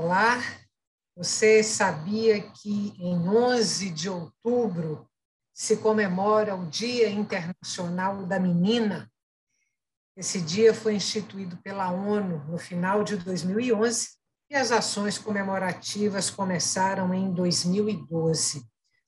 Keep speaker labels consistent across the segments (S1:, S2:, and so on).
S1: Olá, você sabia que em 11 de outubro se comemora o Dia Internacional da Menina? Esse dia foi instituído pela ONU no final de 2011 e as ações comemorativas começaram em 2012.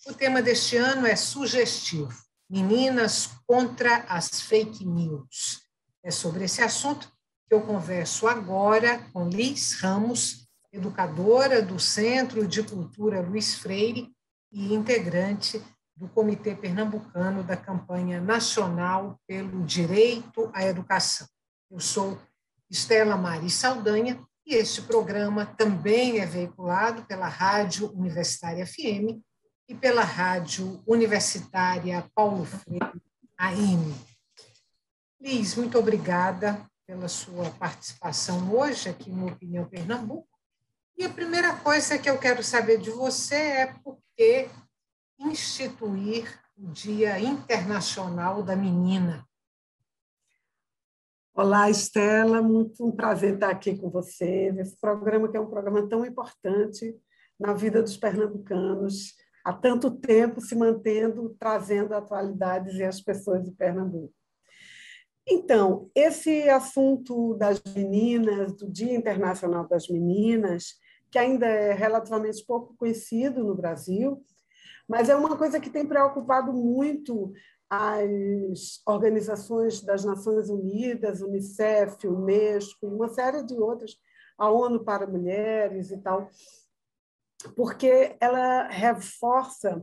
S1: O tema deste ano é sugestivo: Meninas contra as fake news. É sobre esse assunto que eu converso agora com Liz Ramos, educadora do Centro de Cultura Luiz Freire e integrante do Comitê Pernambucano da Campanha Nacional pelo Direito à Educação. Eu sou Estela Mari Saldanha e este programa também é veiculado pela Rádio Universitária FM e pela Rádio Universitária Paulo Freire, AM. Liz, muito obrigada pela sua participação hoje aqui no Opinião Pernambuco. E a primeira coisa que eu quero saber de você é por que instituir o Dia Internacional da Menina.
S2: Olá, Estela, muito um prazer estar aqui com você, nesse programa que é um programa tão importante na vida dos pernambucanos, há tanto tempo se mantendo, trazendo atualidades e as pessoas de Pernambuco. Então, esse assunto das meninas, do Dia Internacional das Meninas, que ainda é relativamente pouco conhecido no Brasil, mas é uma coisa que tem preocupado muito as organizações das Nações Unidas, Unicef, Unesco, e uma série de outras, a ONU para Mulheres e tal, porque ela reforça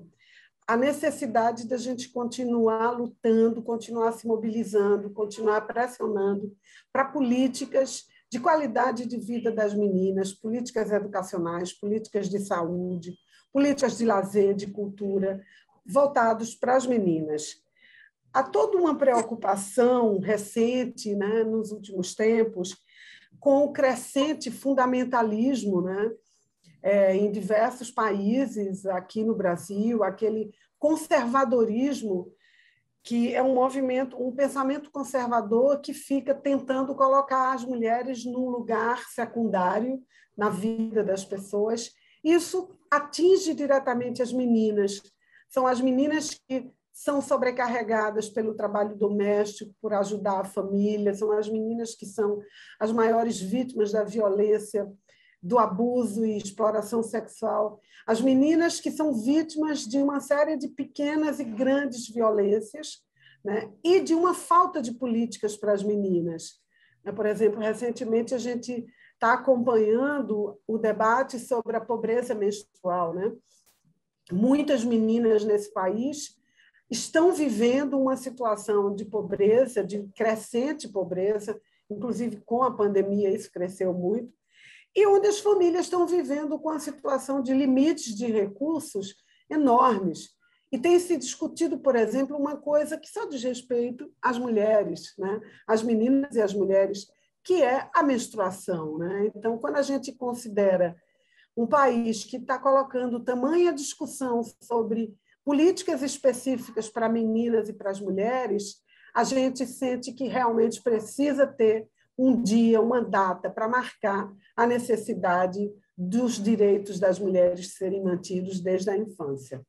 S2: a necessidade da gente continuar lutando, continuar se mobilizando, continuar pressionando para políticas de qualidade de vida das meninas, políticas educacionais, políticas de saúde, políticas de lazer, de cultura, voltados para as meninas. Há toda uma preocupação recente, né, nos últimos tempos, com o crescente fundamentalismo, né, em diversos países, aqui no Brasil, aquele conservadorismo que é um movimento, um pensamento conservador que fica tentando colocar as mulheres num lugar secundário na vida das pessoas. Isso atinge diretamente as meninas. São as meninas que são sobrecarregadas pelo trabalho doméstico, por ajudar a família, são as meninas que são as maiores vítimas da violência, do abuso e exploração sexual, as meninas que são vítimas de uma série de pequenas e grandes violências, né? E de uma falta de políticas para as meninas. Por exemplo, recentemente a gente está acompanhando o debate sobre a pobreza menstrual, né? Muitas meninas nesse país estão vivendo uma situação de pobreza, de crescente pobreza, inclusive com a pandemia isso cresceu muito, e onde as famílias estão vivendo com a situação de limites de recursos enormes. E tem se discutido, por exemplo, uma coisa que só diz respeito às mulheres, né? Às meninas e às mulheres, que é a menstruação, né? Então, quando a gente considera um país que está colocando tamanha discussão sobre políticas específicas para meninas e para as mulheres, a gente sente que realmente precisa ter um dia, uma data para marcar a necessidade dos direitos das mulheres serem mantidos desde a infância.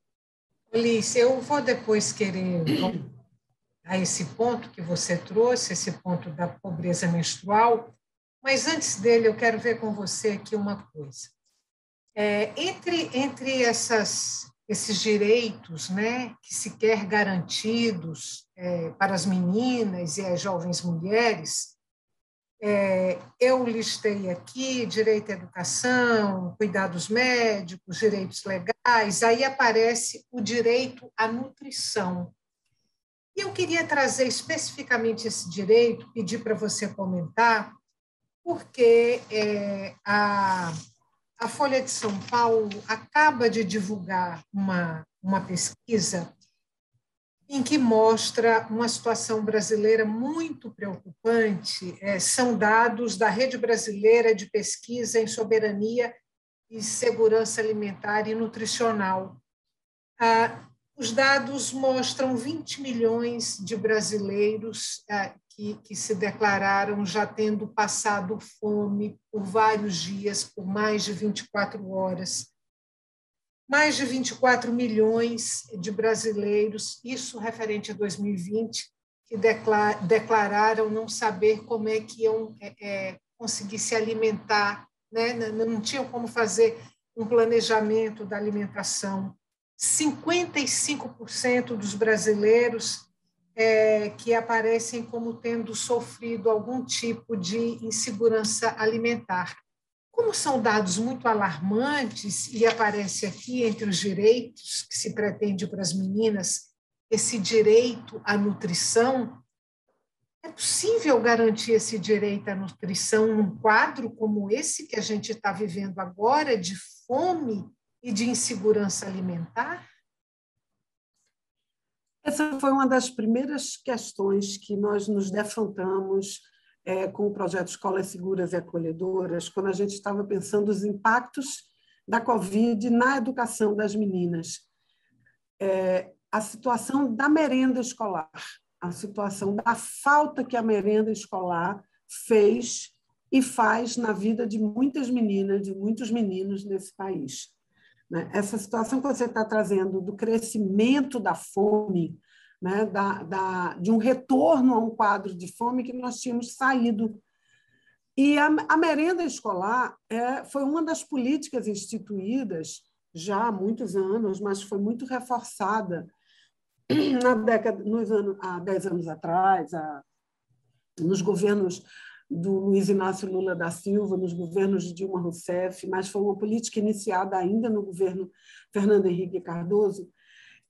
S1: Alice, eu vou depois querer voltar a esse ponto que você trouxe, esse ponto da pobreza menstrual, mas antes dele eu quero ver com você aqui uma coisa. Entre esses direitos, né, que se quer garantidos para as meninas e as jovens mulheres, eu listei aqui direito à educação, cuidados médicos, direitos legais, aí aparece o direito à nutrição. E eu queria trazer especificamente esse direito, pedir para você comentar, porque a Folha de São Paulo acaba de divulgar uma pesquisa em que mostra uma situação brasileira muito preocupante. São dados da Rede Brasileira de Pesquisa em Soberania e Segurança Alimentar e Nutricional. Os dados mostram 20 milhões de brasileiros que se declararam já tendo passado fome por vários dias, por mais de 24 horas. Mais de 24 milhões de brasileiros, isso referente a 2020, que declararam não saber como é que iam conseguir se alimentar, né? Não tinham como fazer um planejamento da alimentação. 55% dos brasileiros que aparecem como tendo sofrido algum tipo de insegurança alimentar. Como são dados muito alarmantes, e aparece aqui entre os direitos que se pretende para as meninas, esse direito à nutrição, é possível garantir esse direito à nutrição num quadro como esse que a gente está vivendo agora, de fome e de insegurança alimentar?
S2: Essa foi uma das primeiras questões que nós nos defrontamos com o projeto Escolas Seguras e Acolhedoras, quando a gente estava pensando os impactos da Covid na educação das meninas. A situação da merenda escolar, a situação da falta que a merenda escolar fez e faz na vida de muitas meninas, de muitos meninos nesse país. Essa situação que você está trazendo do crescimento da fome, né, de um retorno a um quadro de fome que nós tínhamos saído. E a merenda escolar foi uma das políticas instituídas já há muitos anos, mas foi muito reforçada há 10 anos atrás, nos governos do Luiz Inácio Lula da Silva, nos governos de Dilma Rousseff, mas foi uma política iniciada ainda no governo Fernando Henrique Cardoso.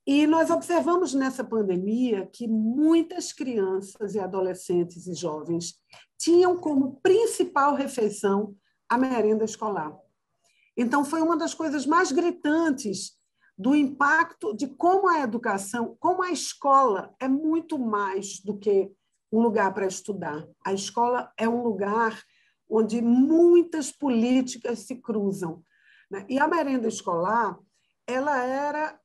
S2: E nós observamos nessa pandemia que muitas crianças e adolescentes e jovens tinham como principal refeição a merenda escolar. Então, foi uma das coisas mais gritantes do impacto de como a educação, como a escola é muito mais do que um lugar para estudar. A escola é um lugar onde muitas políticas se cruzam. E a merenda escolar, ela era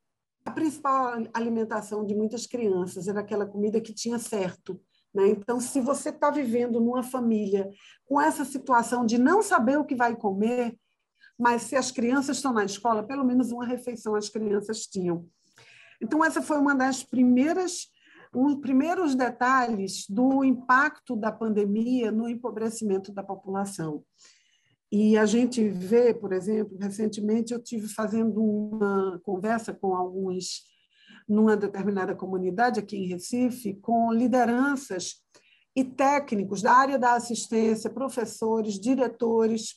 S2: a principal alimentação de muitas crianças, era aquela comida que tinha certo. Então, se você está vivendo numa família com essa situação de não saber o que vai comer, mas se as crianças estão na escola, pelo menos uma refeição as crianças tinham. Então, essa foi uma das primeiros detalhes do impacto da pandemia no empobrecimento da população. E a gente vê, por exemplo, recentemente eu estive fazendo uma conversa com alguns, numa determinada comunidade aqui em Recife, com lideranças e técnicos da área da assistência, professores, diretores,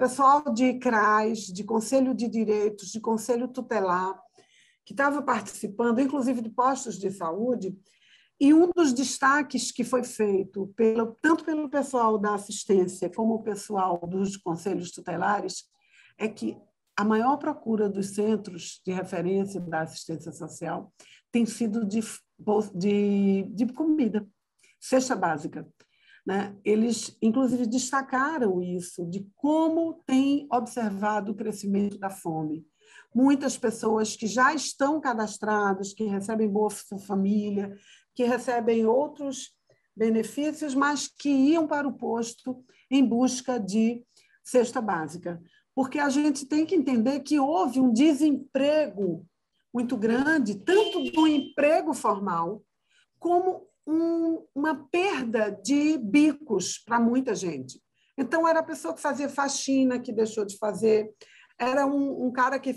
S2: pessoal de CRAS, de Conselho de Direitos, de Conselho Tutelar, que estava participando, inclusive de postos de saúde, e um dos destaques que foi feito tanto pelo pessoal da assistência como o pessoal dos conselhos tutelares é que a maior procura dos centros de referência da assistência social tem sido de comida, cesta básica. Eles, inclusive, destacaram isso, de como tem observado o crescimento da fome. Muitas pessoas que já estão cadastradas, que recebem Bolsa Família, que recebem outros benefícios, mas que iam para o posto em busca de cesta básica. Porque a gente tem que entender que houve um desemprego muito grande, tanto do emprego formal, como uma perda de bicos para muita gente. Então, era a pessoa que fazia faxina, que deixou de fazer, era um cara que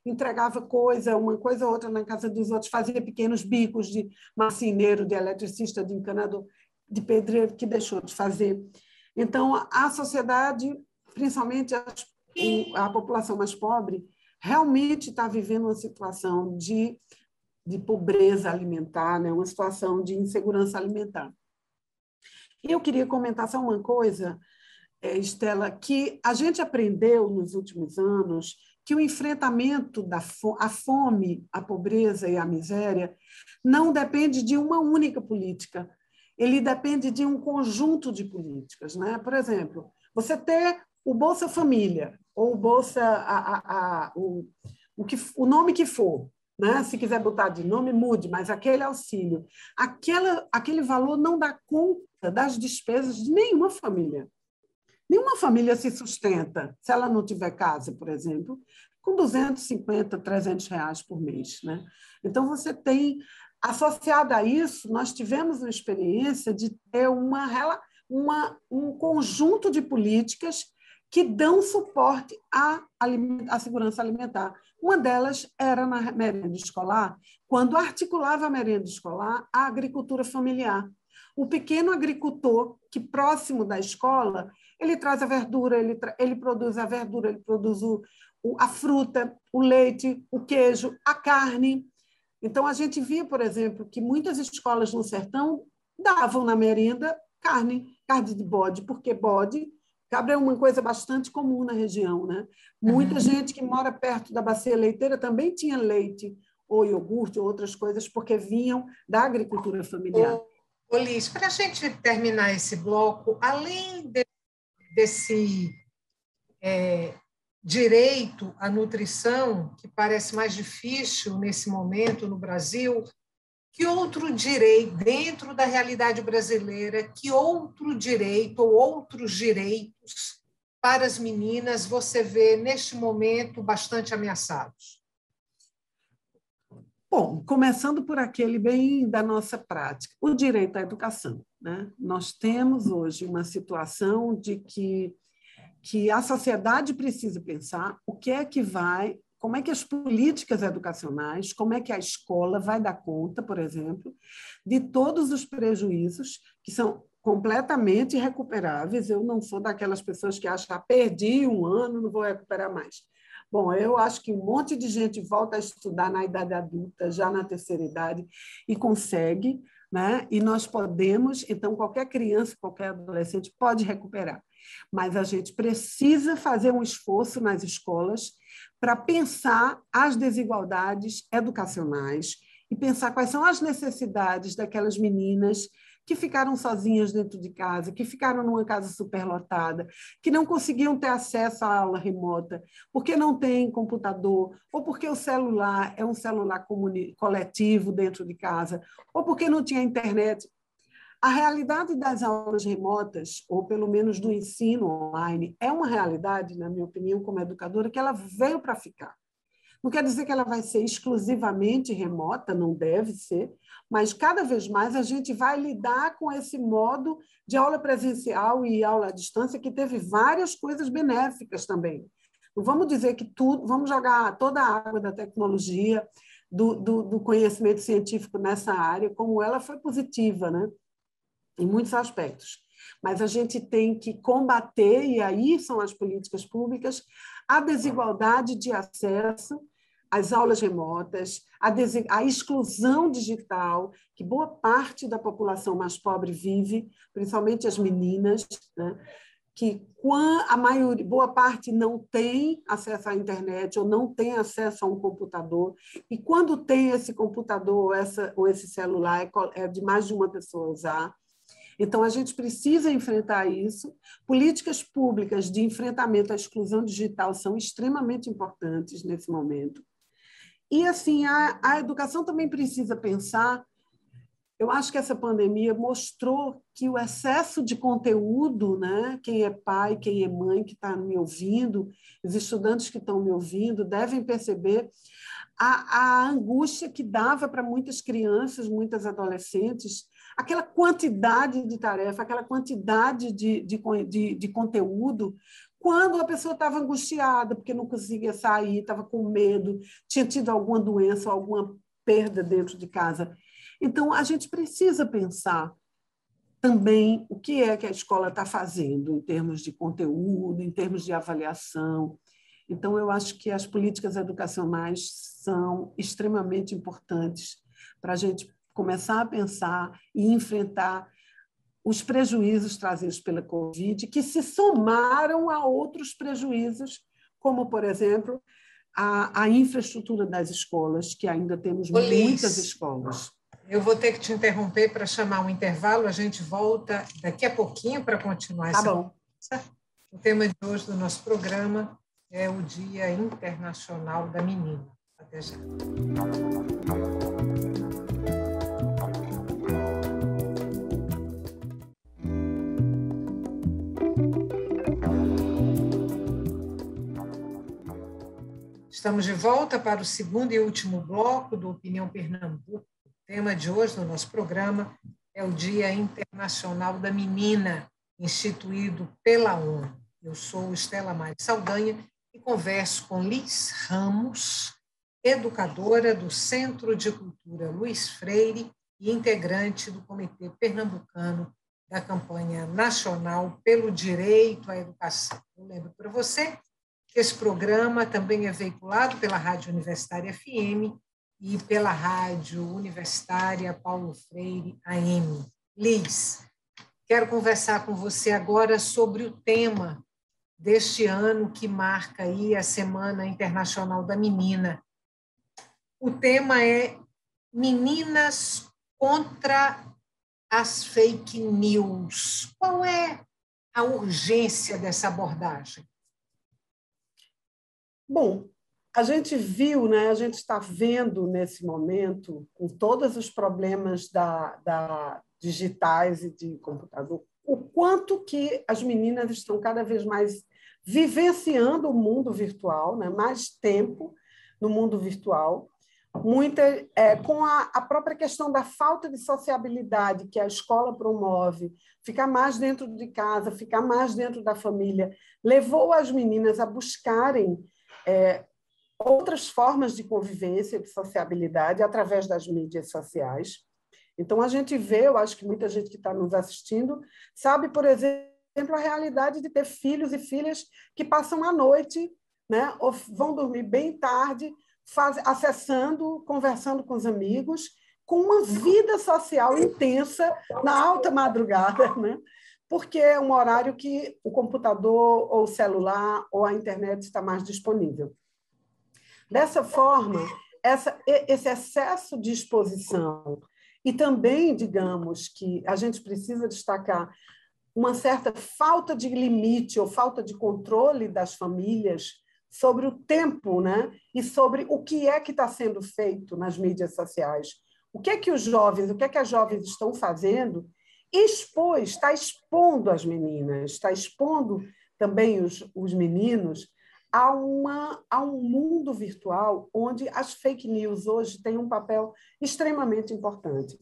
S2: entregava uma coisa ou outra na casa dos outros, fazia pequenos bicos de marceneiro, de eletricista, de encanador, de pedreiro, que deixou de fazer. Então, a sociedade, principalmente a população mais pobre, realmente está vivendo uma situação de pobreza alimentar, uma situação de insegurança alimentar. E eu queria comentar só uma coisa, Estela, que a gente aprendeu nos últimos anos que o enfrentamento à fome, à pobreza e à miséria não depende de uma única política, ele depende de um conjunto de políticas. Por exemplo, você ter o Bolsa Família, ou o Bolsa, o nome que for, né? Se quiser botar de nome, mude, mas aquele auxílio, aquele valor não dá conta das despesas de nenhuma família. Nenhuma família se sustenta, se ela não tiver casa, por exemplo, com 250, 300 reais por mês, né? Então, você tem, associado a isso, nós tivemos uma experiência de ter um conjunto de políticas que dão suporte à segurança alimentar. Uma delas era na merenda escolar, quando articulava a merenda escolar à agricultura familiar. O pequeno agricultor, que próximo da escola, ele traz a verdura, ele produz a verdura, ele produz a fruta, o leite, o queijo, a carne. Então, a gente via, por exemplo, que muitas escolas no sertão davam na merenda carne de bode, porque cabra é uma coisa bastante comum na região, né? Muita gente que mora perto da bacia leiteira também tinha leite ou iogurte ou outras coisas, porque vinham da agricultura familiar.
S1: Ô, Liz, para a gente terminar esse bloco, além desse direito à nutrição, que parece mais difícil nesse momento no Brasil, que outro direito, dentro da realidade brasileira, que outro direito ou outros direitos para as meninas você vê, neste momento, bastante ameaçados?
S2: Bom, começando por aquele bem da nossa prática, o direito à educação, né? Nós temos hoje uma situação de que a sociedade precisa pensar o que é que como é que as políticas educacionais, como é que a escola vai dar conta, por exemplo, de todos os prejuízos que são completamente irrecuperáveis. Eu não sou daquelas pessoas que acham, perdi um ano, não vou recuperar mais. Bom, eu acho que um monte de gente volta a estudar na idade adulta, já na terceira idade, e consegue, né? E nós podemos, então, qualquer criança, qualquer adolescente pode recuperar. Mas a gente precisa fazer um esforço nas escolas para pensar as desigualdades educacionais e pensar quais são as necessidades daquelas meninas que ficaram sozinhas dentro de casa, que ficaram numa casa superlotada, que não conseguiam ter acesso à aula remota, porque não tem computador, ou porque o celular é um celular coletivo dentro de casa, ou porque não tinha internet. A realidade das aulas remotas, ou pelo menos do ensino online, é uma realidade, na minha opinião, como educadora, que ela veio para ficar. Não quer dizer que ela vai ser exclusivamente remota, não deve ser, mas cada vez mais a gente vai lidar com esse modo de aula presencial e aula à distância, que teve várias coisas benéficas também. Não vamos dizer que vamos jogar toda a água da tecnologia, do conhecimento científico nessa área, como ela foi positiva, né? Em muitos aspectos. Mas a gente tem que combater, e aí são as políticas públicas, a desigualdade de acesso às aulas remotas, a exclusão digital, que boa parte da população mais pobre vive, principalmente as meninas, né? Que boa parte não tem acesso à internet ou não tem acesso a um computador, e quando tem esse computador ou esse celular, é de mais de uma pessoa usar. Então, a gente precisa enfrentar isso. Políticas públicas de enfrentamento à exclusão digital são extremamente importantes nesse momento. E, assim, a educação também precisa pensar. Eu acho que essa pandemia mostrou que o excesso de conteúdo, né? Quem é pai, quem é mãe que está me ouvindo, os estudantes que estão me ouvindo, devem perceber a angústia que dava para muitas crianças, muitas adolescentes, aquela quantidade de tarefa, aquela quantidade de conteúdo, quando a pessoa estava angustiada, porque não conseguia sair, estava com medo, tinha tido alguma doença ou alguma perda dentro de casa. Então, a gente precisa pensar também o que é que a escola está fazendo em termos de conteúdo, em termos de avaliação. Então, eu acho que as políticas educacionais são extremamente importantes para a gente começar a pensar e enfrentar os prejuízos trazidos pela Covid, que se somaram a outros prejuízos, como, por exemplo, a infraestrutura das escolas, que ainda temos muitas escolas.
S1: Eu vou ter que te interromper para chamar um intervalo, a gente volta daqui a pouquinho para continuar essa conversa. O tema de hoje do nosso programa é o Dia Internacional da Menina. Até já. Estamos de volta para o segundo e último bloco do Opinião Pernambuco. O tema de hoje no nosso programa é o Dia Internacional da Menina, instituído pela ONU. Eu sou Estela Mari Saldanha e converso com Liz Ramos, educadora do Centro de Cultura Luiz Freire e integrante do Comitê Pernambucano da Campanha Nacional pelo Direito à Educação. Eu lembro para você que esse programa também é veiculado pela Rádio Universitária FM e pela Rádio Universitária Paulo Freire AM. Liz, quero conversar com você agora sobre o tema deste ano que marca aí a Semana Internacional da Menina. O tema é Meninas contra as fake news. Qual é a urgência dessa abordagem?
S2: Bom, a gente viu, né, a gente está vendo nesse momento, com todos os problemas digitais e de computador, o quanto que as meninas estão cada vez mais vivenciando o mundo virtual, né, mais tempo no mundo virtual, com a própria questão da falta de sociabilidade que a escola promove, ficar mais dentro de casa, ficar mais dentro da família, levou as meninas a buscarem outras formas de convivência, de sociabilidade, através das mídias sociais. Então, a gente vê, eu acho que muita gente que está nos assistindo sabe, por exemplo, a realidade de ter filhos e filhas que passam a noite, né, ou vão dormir bem tarde, acessando, conversando com os amigos, com uma vida social intensa na alta madrugada, né? Porque é um horário que o computador ou o celular ou a internet está mais disponível. Dessa forma, esse excesso de exposição e também, digamos, que a gente precisa destacar uma certa falta de limite ou falta de controle das famílias sobre o tempo, né? E sobre o que é que está sendo feito nas mídias sociais. O que é que os jovens, o que é que as jovens estão fazendo? Está expondo as meninas, está expondo também os meninos a um mundo virtual onde as fake news hoje têm um papel extremamente importante.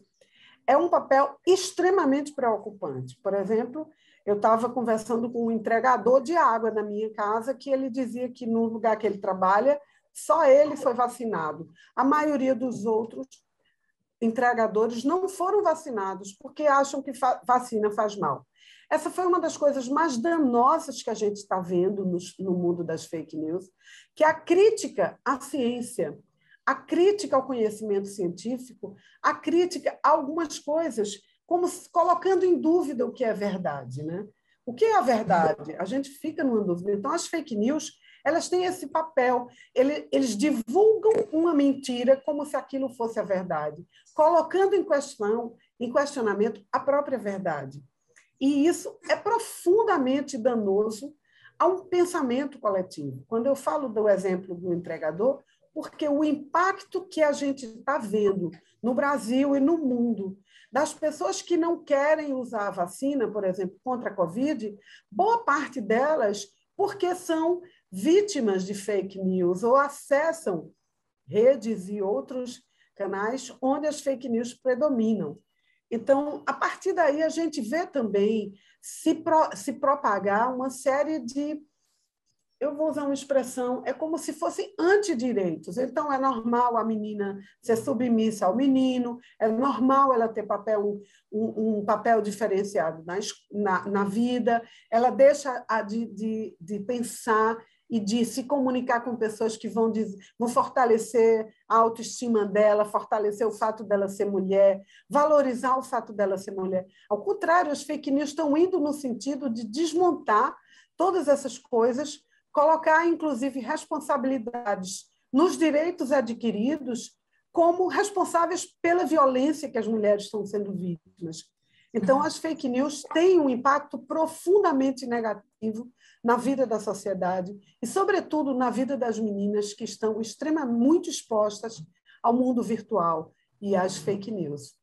S2: É um papel extremamente preocupante. Por exemplo, eu estava conversando com um entregador de água na minha casa, que ele dizia que no lugar que ele trabalha, só ele foi vacinado. A maioria dos outros entregadores não foram vacinados porque acham que vacina faz mal. Essa foi uma das coisas mais danosas que a gente está vendo no mundo das fake news, que é a crítica à ciência, a crítica ao conhecimento científico, a crítica a algumas coisas, como colocando em dúvida o que é verdade, né? O que é a verdade? A gente fica numa dúvida. Então, as fake news, elas têm esse papel. Eles divulgam uma mentira como se aquilo fosse a verdade, colocando em questionamento a própria verdade. E isso é profundamente danoso a um pensamento coletivo. Quando eu falo do exemplo do entregador, porque o impacto que a gente está vendo no Brasil e no mundo das pessoas que não querem usar a vacina, por exemplo, contra a Covid, boa parte delas porque são vítimas de fake news ou acessam redes e outros canais onde as fake news predominam. Então, a partir daí, a gente vê também se propagar uma série de... Eu vou usar uma expressão, é como se fossem antidireitos. Então, é normal a menina ser submissa ao menino, é normal ela ter um papel diferenciado na vida, ela deixa de pensar e de se comunicar com pessoas que vão fortalecer a autoestima dela, fortalecer o fato dela ser mulher, valorizar o fato dela ser mulher. Ao contrário, as fake news estão indo no sentido de desmontar todas essas coisas, colocar, inclusive, responsabilidades nos direitos adquiridos como responsáveis pela violência que as mulheres estão sendo vítimas. Então, as fake news têm um impacto profundamente na vida da sociedade e, sobretudo, na vida das meninas que estão extremamente muito expostas ao mundo virtual e às fake news.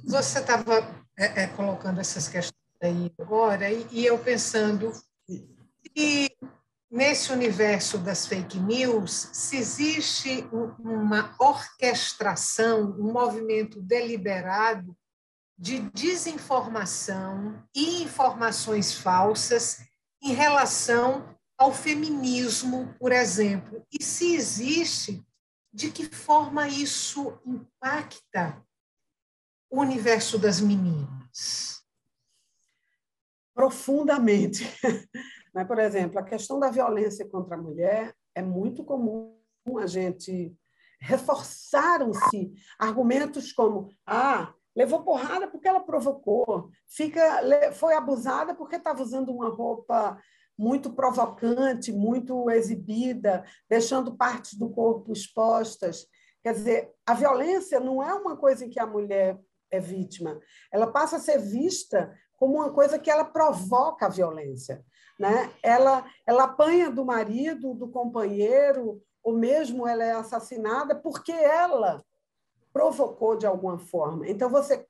S1: Você estava colocando essas questões aí agora, e eu pensando que nesse universo das fake news, se existe uma orquestração, um movimento deliberado de desinformação e informações falsas em relação ao feminismo, por exemplo. E se existe, de que forma isso impacta o universo das meninas?
S2: Profundamente. Por exemplo, a questão da violência contra a mulher é muito comum a gente reforçaram-se argumentos como levou porrada porque ela provocou, foi abusada porque estava usando uma roupa muito provocante, muito exibida, deixando partes do corpo expostas. Quer dizer, a violência não é uma coisa em que a mulher é vítima, ela passa a ser vista como uma coisa que ela provoca a violência, né? Ela apanha do marido, do companheiro, ou mesmo ela é assassinada porque ela provocou de alguma forma. Então, você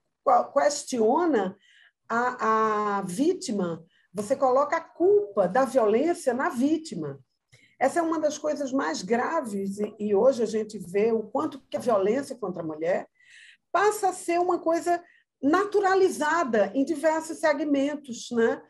S2: questiona a vítima, você coloca a culpa da violência na vítima. Essa é uma das coisas mais graves, e hoje a gente vê o quanto que a violência contra a mulher passa a ser uma coisa naturalizada em diversos segmentos, né?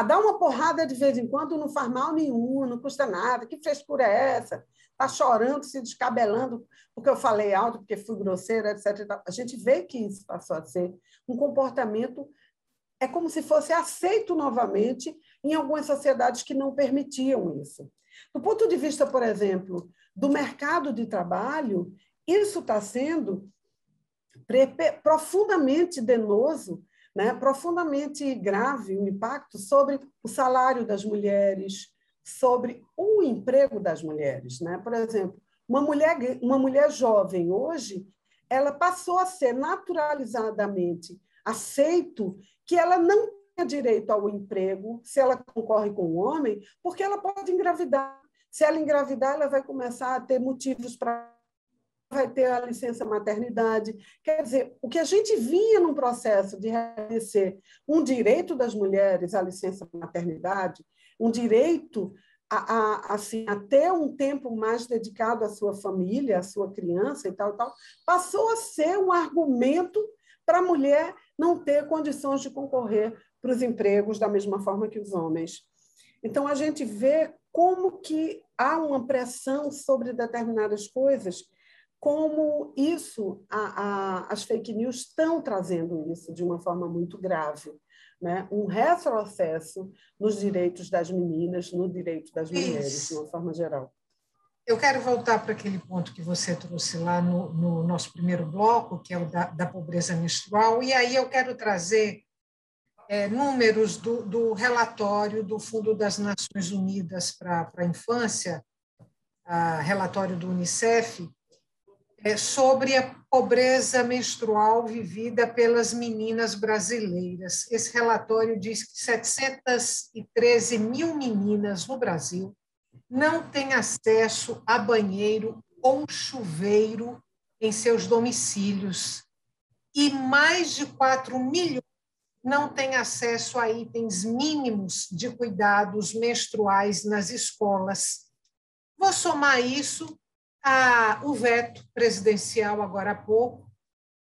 S2: Dá uma porrada de vez em quando, não faz mal nenhum, não custa nada, que frescura é essa? Está chorando, se descabelando, porque eu falei alto, porque fui grosseira, etc. A gente vê que isso passou a ser um comportamento, é como se fosse aceito novamente em algumas sociedades que não permitiam isso. Do ponto de vista, por exemplo, do mercado de trabalho, isso está sendo profundamente danoso, né? Profundamente grave o impacto sobre o salário das mulheres, sobre o emprego das mulheres, né? Por exemplo, uma mulher jovem hoje, ela passou a ser naturalizadamente aceito que ela não tem direito ao emprego se ela concorre com um homem, porque ela pode engravidar. Se ela engravidar, ela vai começar a ter motivos para vai ter a licença maternidade. Quer dizer, o que a gente vinha num processo de reconhecer um direito das mulheres à licença maternidade, um direito assim, a ter um tempo mais dedicado à sua família, à sua criança e tal, passou a ser um argumento para a mulher não ter condições de concorrer para os empregos da mesma forma que os homens. Então, a gente vê como que há uma pressão sobre determinadas coisas, como isso, as fake news estão trazendo isso de uma forma muito grave, né? Um retrocesso nos direitos das meninas, no direito das mulheres, de uma forma geral.
S1: Eu quero voltar para aquele ponto que você trouxe lá no nosso primeiro bloco, que é o da pobreza menstrual, e aí eu quero trazer números do relatório do Fundo das Nações Unidas para a Infância, relatório do Unicef, sobre a pobreza menstrual vivida pelas meninas brasileiras. Esse relatório diz que 713 mil meninas no Brasil não têm acesso a banheiro ou chuveiro em seus domicílios, e mais de 4 milhões não têm acesso a itens mínimos de cuidados menstruais nas escolas. Vou somar isso o veto presidencial, agora há pouco,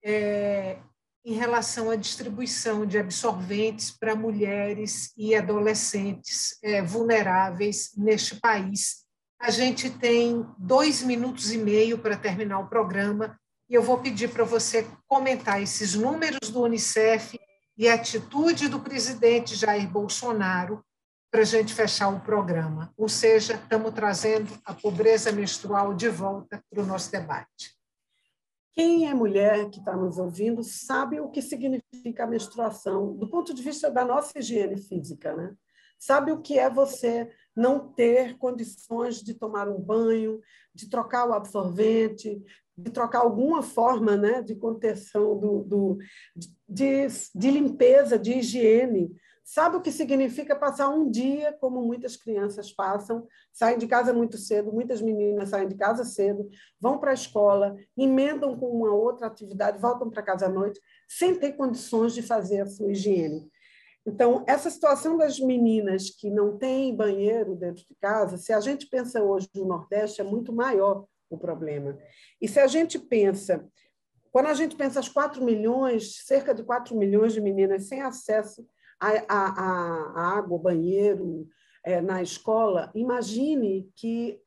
S1: em relação à distribuição de absorventes para mulheres e adolescentes vulneráveis neste país. A gente tem 2 minutos e meio para terminar o programa, e eu vou pedir para você comentar esses números do Unicef e a atitude do presidente Jair Bolsonaro para a gente fechar o programa. Ou seja, estamos trazendo a pobreza menstrual de volta para o nosso debate.
S2: Quem é mulher que está nos ouvindo sabe o que significa a menstruação, do ponto de vista da nossa higiene física, né? Sabe o que é você não ter condições de tomar um banho, de trocar o absorvente, de trocar alguma forma, né, de contenção, de limpeza, de higiene. sabe o que significa passar um dia como muitas crianças passam, saem de casa muito cedo, muitas meninas saem de casa cedo, vão para a escola, emendam com uma outra atividade, voltam para casa à noite, sem ter condições de fazer a sua higiene. Então, essa situação das meninas que não têm banheiro dentro de casa, se a gente pensa hoje no Nordeste, é muito maior o problema. E se a gente pensa, quando a gente pensa as 4 milhões, cerca de 4 milhões de meninas sem acesso a água, banheiro, na escola, imagine que,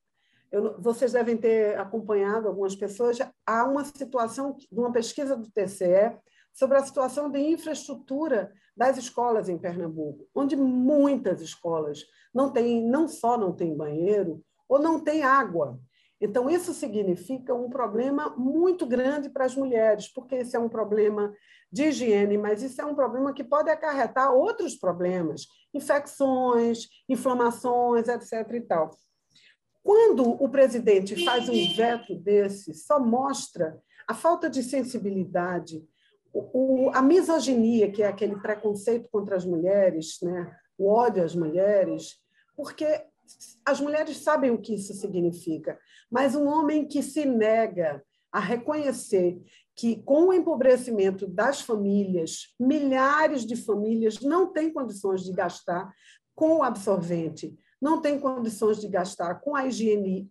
S2: vocês devem ter acompanhado algumas pessoas, há uma situação de uma pesquisa do TCE sobre a situação de infraestrutura das escolas em Pernambuco, onde muitas escolas não só não têm banheiro, ou não têm água. Então, isso significa um problema muito grande para as mulheres, porque esse é um problema de higiene, mas isso é um problema que pode acarretar outros problemas, infecções, inflamações, etc. e tal. Quando o presidente faz um veto desse, só mostra a falta de sensibilidade, a misoginia, que é aquele preconceito contra as mulheres, né? O ódio às mulheres, porque as mulheres sabem o que isso significa, mas um homem que se nega a reconhecer que, com o empobrecimento das famílias, milhares de famílias não têm condições de gastar com o absorvente, não têm condições de gastar com a higiene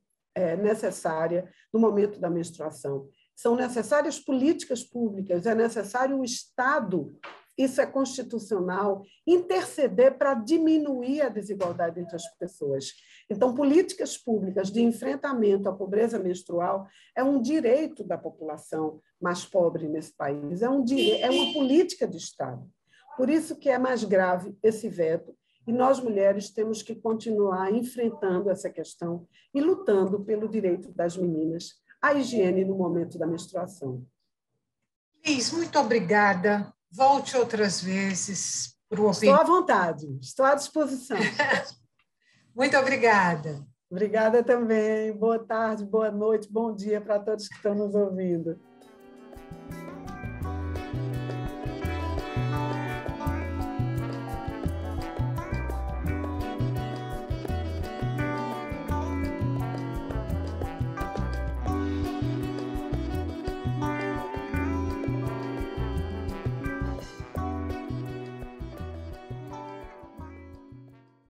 S2: necessária no momento da menstruação. São necessárias políticas públicas, é necessário o Estado, isso é constitucional, interceder para diminuir a desigualdade entre as pessoas. Então, políticas públicas de enfrentamento à pobreza menstrual é um direito da população mais pobre nesse país, é uma política de Estado. Por isso que é mais grave esse veto, e nós, mulheres, temos que continuar enfrentando essa questão e lutando pelo direito das meninas à higiene no momento da menstruação.
S1: Liz, muito obrigada. Volte outras vezes para o
S2: Estou à vontade, estou à disposição.
S1: Muito obrigada.
S2: Obrigada também. Boa tarde, boa noite, bom dia para todos que estão nos ouvindo.